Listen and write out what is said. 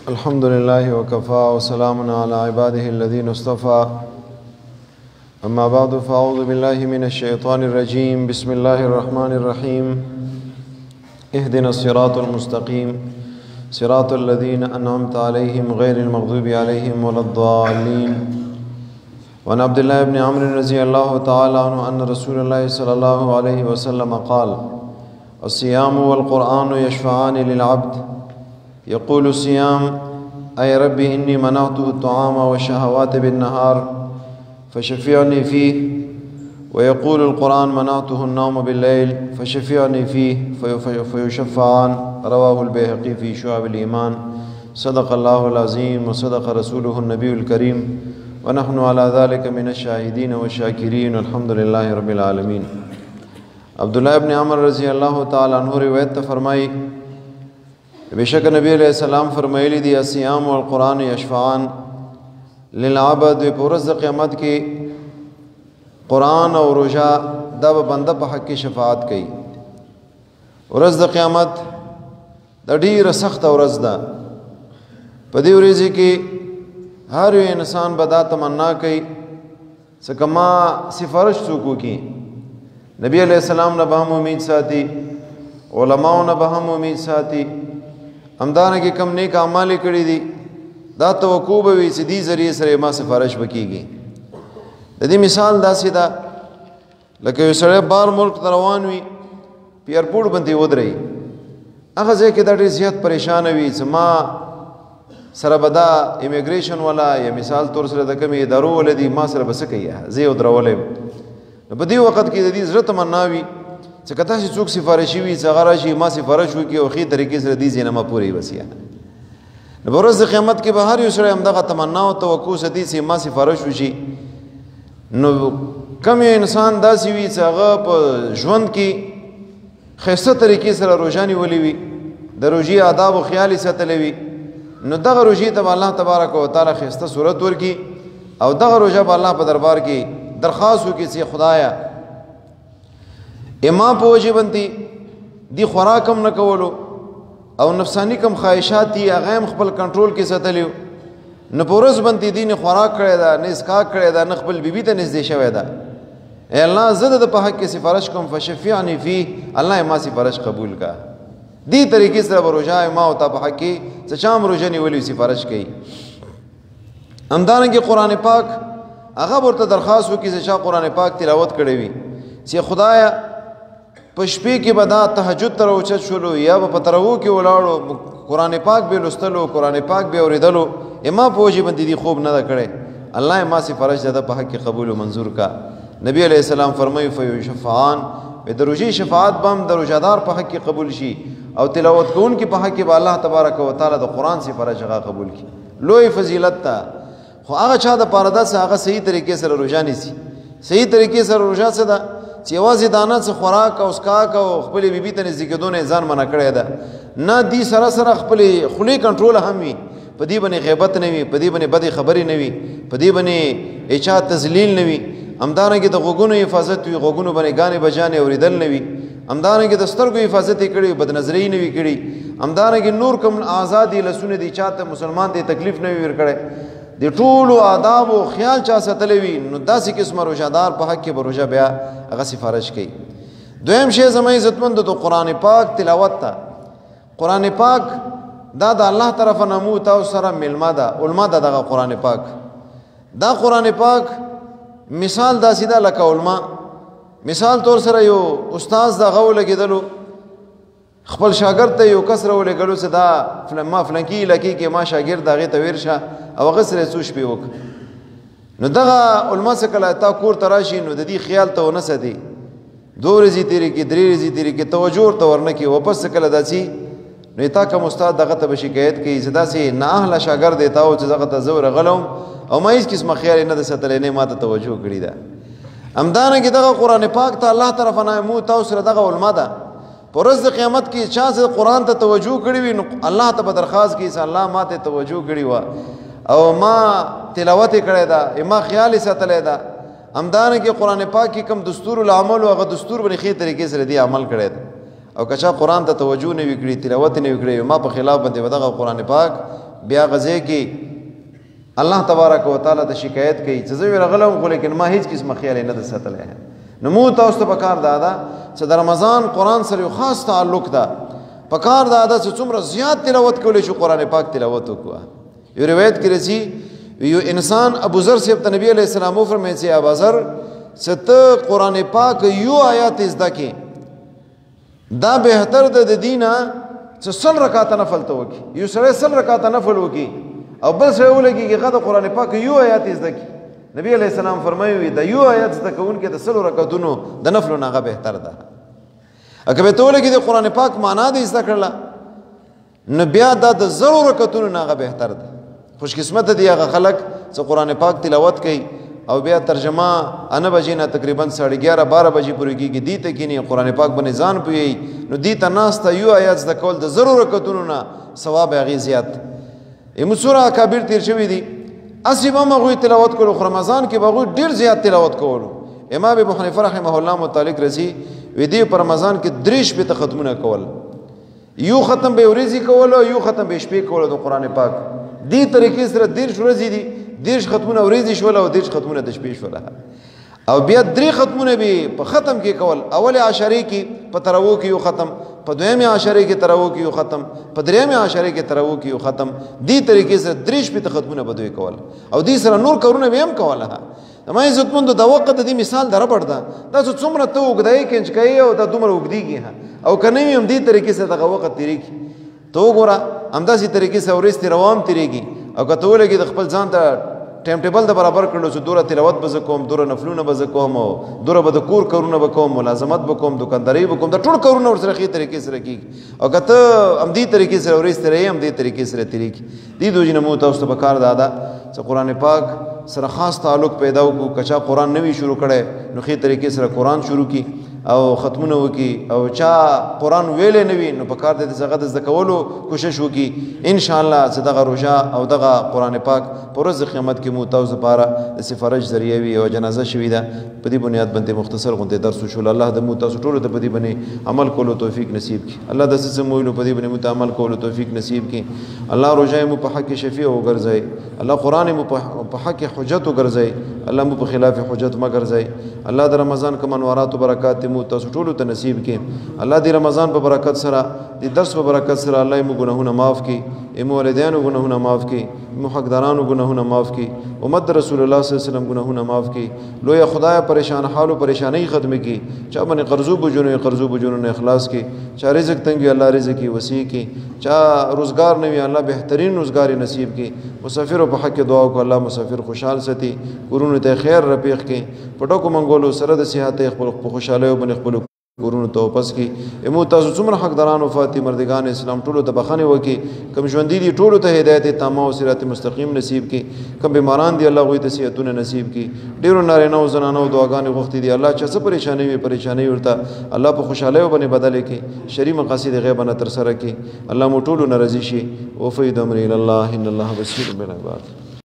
الحمد لله وكفى وسلام على عباده الذين اصطفى أما بعد فأعوذ بالله من الشيطان الرجيم بسم الله الرحمن الرحيم اهدنا الصراط المستقيم صراط الذين أنعمت عليهم غير المغضوب عليهم ولا الضالين وعن عبد الله بن عمرو رضي الله تعالى عنه أن رسول الله صلى الله عليه وسلم قال الصيام والقرآن يشفعان للعبد يقول الصيام أي ربي إني منعته الطعام والشهوات بالنهار فشفعني فيه ويقول القرآن منعته النوم بالليل فشفعني فيه فيشفعان رواه البيهقي في شعب الإيمان صدق الله العظيم وصدق رسوله النبي الكريم ونحن على ذلك من الشاهدين والشاكرين والحمد لله رب العالمين. عبداللہ ابن عمر رضی اللہ تعالیٰ عنہ روایت فرمائی بیشک نبی علیہ السلام فرمائلی دی الصیام والقرآن یشفعان للعبد پورز قیامت کی قرآن اور روزہ دا بندہ په حق کی شفاعت کئی. ورځ د قیامت د ډیره سخت ورځ ده. په دې ورځ کې هر یو انسان به دا تمنا کوي چې کما سفارش څوک وکړي. نبی علیہ السلام نه به هم امید ساتي، علماء نه به هم امید ساتي، همدارنګه کم نیک اعمال کړي دي دا توقع به وي چې دې ذریعے سره ما سفارش وکړي. د دې مثال داسې ده لکه یو سړی بار ملک ته روان وي، په ایرپورټ باندې ودرېږي، هغه ځای کې دا ډېر زیات پریشانه وي چې ما سره به دا امیګریشن والا یا مثال طور سره د کومې ادارو والا دي ما سره به څه کوي، زه یې ودرولی یم. نو په دې وخت کې د دې زړه تمنا وي چې که تاسې څوک سفارشي وي چې هغه راشي ما سفارش وکړي او ښې طریقې سره دې ځای نه ما پورې یوسي. نو په ورځ د قیامت کې به هر یو سړی همدغه تمنا او توقع ساتي چې ما سفارش وشي. نو کم یو انسان داسې وي چې هغه په ژوند کې ښایسته طریقې سره روژه نیولې وي، د روژې آداب او خیال یې ساتلی وي، نو دغه روژې ته به الله تبارک وتعالی ښایسته صورت ورکړي او دغه روژه به الله په دربار کې درخواست وکړي چې خدایا اما په وجه باندې دی خوراک هم نه کولو او نفسانی کم خواهشات دي هغه هم خپل کنټرول کې ساتلیو، نه په ورځ باندې دی نه خوراک کړی ده، نه اسکاک کړی ده، نه خپل بیبي ته نږدې شوی ده. ای الله زه د په حق کې سفارش کوم فشفعني فيه، الله ما سفارش قبول کا. دې طریقې سره به روژه ما او تا په حق کې چې چا هم روژه نیولي سفارش کوي. همدارنګې قرآن پاک هغه ورته درخواست وکړي چې چا قرآن پاک تلاوت کړی وي چې خدایا په شپې کې به دا تهجد ته راوچت شولو یا به په تراویحو کې ولاړو قرآن پاک به لوستلو قرآن پاک به اورېدلو، ما په وجه باندې دې خوب نه ده کړی، الله ما سفارش ده په حق کې قبول و منظور کا. نبی علیہ السلام فرمایي فیشفعان، د روژې شفاعت به هم د روژهدار په حق کې قبول شي او تلاوت کوونکي په حق کې به الله تبارک وتعالی د قرآن سفارش هغه قبول کړي. لوی فضیلت ده. خو هغه چا د پاره ده چې هغه صحیح طریقې سره روژه نیسي. صحیح طریقې سره روژه څه ده چې یوازې دانه څه خوراک او اسکاک او خپلې بیبي ته نږدې کېدو نه ځان منع کړی ده، نه دې سره سره خپلې خولې کنټرول هم وي، په دې باندې غیبت نه وي، په دې باندې بدې خبرې نه وي، په دې باندې اچا تذلیل نه وي، همدارنګې د غوږونو حفاظت وي، غوږونو باندې ګانې بجانې اورېدل نه وي، همدارنګې د سترګو حفاظت یې کړی، بدنظرۍ نه وي کړي، همدارنګې نور کوم آزاد دي لاسونه دي چاته مسلمان دی تکلیف نه وي ورکړی، د ټولو آداب او خیال چا ساتلی وي، نو داسې قسمه روژهدار په حق کې به روژه بیا هغه سفارش کوي. دویم شی زما عزتمندو د قرآن پاک تلاوت ته. قرآن پاک دا د الله طرفه نه مو تاسو سره میلمه ده، علما ده دغه قرآن پاک. دا قرآن پاک مثال داسې ده لکه علما. مثال طور سره یو استاذ دغه ولګېدلو خپل شاګرد ته یو کس راولېږلو چې دا ما فلانکي علاقې کې ما شاګرد هغې ته ویر شه او هغه سره یې څو شپې وکړه. نو دغه علما څه کله تا کور ته راشي نو د دې خیال ته ونه ساتي، 2 ورځې تېرې کړي، 3 ورځې تېرې کړي، توجه ورته ورنه کړي، واپس څه کله داسې نو تا کوم استاد دغه ته به شکایت کوي چې داسې نااهله شاګرد دی تا و چې دغه ته زه ورغلی او ما هېڅ قسمه خیال یې نه ده ساتلی، نه یې ما ته توجه کړې ده. همدارنګې دغه قرآن پاک ته الله طرفه نه مو تاسو سره دغه علما ده. په ورځ د قیامت کې چا چې قرآن ته توجه کړې وي نو الله ته به درخواست کوي چې الله ما ته توجه کړې وه او ما تلاوت یې کړی ده، ما خیال یې ساتلی ده. همدارنګې قرآن پاک کې کوم دستور العمل او هغه دستور باندې ښې طریقې سره دې عمل کړی ده. او کچا قرآن ته توجه نه وکړي، تلاوت نه وکړي، ما په خلاف باندې ودغه قرآن پاک بیا غزه کې الله تبارک وتعالى ته شکایت کوي چې زه ورغلم خو لیکن ما هیڅ قسم خیال نه د ساتلی نو مو تاسو ته پکار دادا چې د رمضان قرآن سره یو خاص تعلق ده پکار دادا چې څومره زیات تلاوت کولی شو قرآن پاک تلاوت وکړه یو روایت کې راځي یو انسان ابو ذر صاحب ته نبی علیہ السلام فرمایي چې ابو ذر چې ته قرآن پاک یو آیات زده کې دا بهتر ده د دینه چې 100 رکعات نفل ته وکړي یو سره 100 رکعات نفل وکړي او بل سره ولګي چې قرآن پاک یو آیات زده کې نبی علیہ السلام فرمایي دا یو آیات زده کوونکي د 100 رکعاتونو د نفلو نه بهتر ده اګه به ته ولګي د قرآن پاک معنا دې زده کړله نو بیا دا د 100 رکعاتونو نه بهتر ده خوش قسمت دي هغه خلک چې قرآن پاک تلاوت کوي او بیا ترجمه انا بجې نه تقریبا 11:30 12 بجې پورې کېږي دي ته کینی قرآن پاک باندې ځان پوي نو دي ته ناس ته یو آیات زده کول د 100 رکعاتونو نه ثواب هغه زیات ایمسوره کبیر تیر شوی دي اسی به مغوی تلاوت کولو رمضان کې بغوی ډیر زیات تلاوت کولو امام ابو حنیفه رحمه الله متعلق رضی وی دی پر رمضان کې دریش به ختمونه کول یو ختم به ورځي کول او یو ختم به شپې کول د قرآن پاک دی طریقې سره دیر ورځي دي دیش ختمونه ورځي شول او دیش ختمونه د شپې شول او بیا درې ختمونه به په ختم کې کول اول عشره کې په تراو کې یو ختم په دویمه عشره کې تراو کې یو ختم په دریمه عشره کې تراو کې یو ختم دی طریقې سره دریش په ختمونه بدوي کول او دی سره نور کارونه به هم کوله ما عزت مند د وخت د مثال در پړدا دا څومره ته وګدای کېنچ کوي او دا دومره وګدیږي او کنه هم دی طریقې سره دغه وخت تیریږي تو ګوره همداسې طریقې سره ورستي روان تیریږي او کته ولګي د خپل ځان ته ټایم ټیبل د برابر کړلو چې دوره تلاوت به کوم دوره نفلونه به کوم او دوره به د کور کارونه به کوم ملازمت به کوم دکانداري به کوم د ټول کارونه ورسره خې طریقې سره کیږي او کته هم دې طریقې سره ورستي رہی هم دې طریقې سره تیریږي دې دوی نه مو تاسو ته بکار دادا چې قرآن پاک سره خاص تعلق پیدا وکړو کچا قرآن نوی شروع کړي نو خې طریقې سره قرآن شروع کی او ختمونه وکي او چا قرآن ویلې نوی نو په کار دې زغه د زکولو کوشش وکي ان شاء الله چې دغه روزه او دغه قرآن پاک پر ورځ قیامت کې مو تاسو لپاره د سفارش ذریعہ وي او جنازه شوی ده په دې بنیاد باندې مختصر غونډه درس وشول الله د مو تاسو ټول ته په دې باندې عمل کولو توفیق نصیب کړي الله د څه مو په دې باندې مو عمل کولو توفیق نصیب کړي الله روزه مو په حق شفیع وګرځي الله قرآن مو په حق حجت وګرځي الله مو په خلاف حجت ما ګرځي الله د رمضان کوم انوارات او برکات مو تاسو ټول ته نصیب کړي الله د رمضان په برکت سره د درس په برکت سره الله مو ګناهونه معاف کړي مو والدینو ګناهونه معاف کړي مو حقدارانو ګناهونه معاف کړي امت رسول الله صلی الله علیه وسلم ګناهونه معاف کړي لوی خدای پریشان حال او پریشانی ختم کړي چا باندې قرضو بجونو نه اخلاص کړي چا رزق تنګي الله رزق وسیع کړي چا روزگار نه وي الله بهترین روزگار نصیب کړي مسافر په حق دعا کو الله مسافر خوشحال ساتي ګورونو ته خیر رپیخ کړي پټو کو منګولو سره د صحت خپل خوشاله او باندې خپل ګورونو ته پس کی امو تاسو څومره حقداران او فاطمه مردگان اسلام ټولو ته بخنه وکي کم ژوند دي ټولو ته هدایت تامه او صراط مستقیم نصیب کی کم بیماران دي الله غوي ته صحتونه نصیب کی ډیرو نارینه او زنانو دعاګانې غوښتي دي الله چې څه پریشانی ورته الله په خوشاله او باندې بدل کی شری مقاصد غیبانه تر سره کی الله مو ټولو ناراضي شي او فید امر الى الله ان الله بصير بالعباد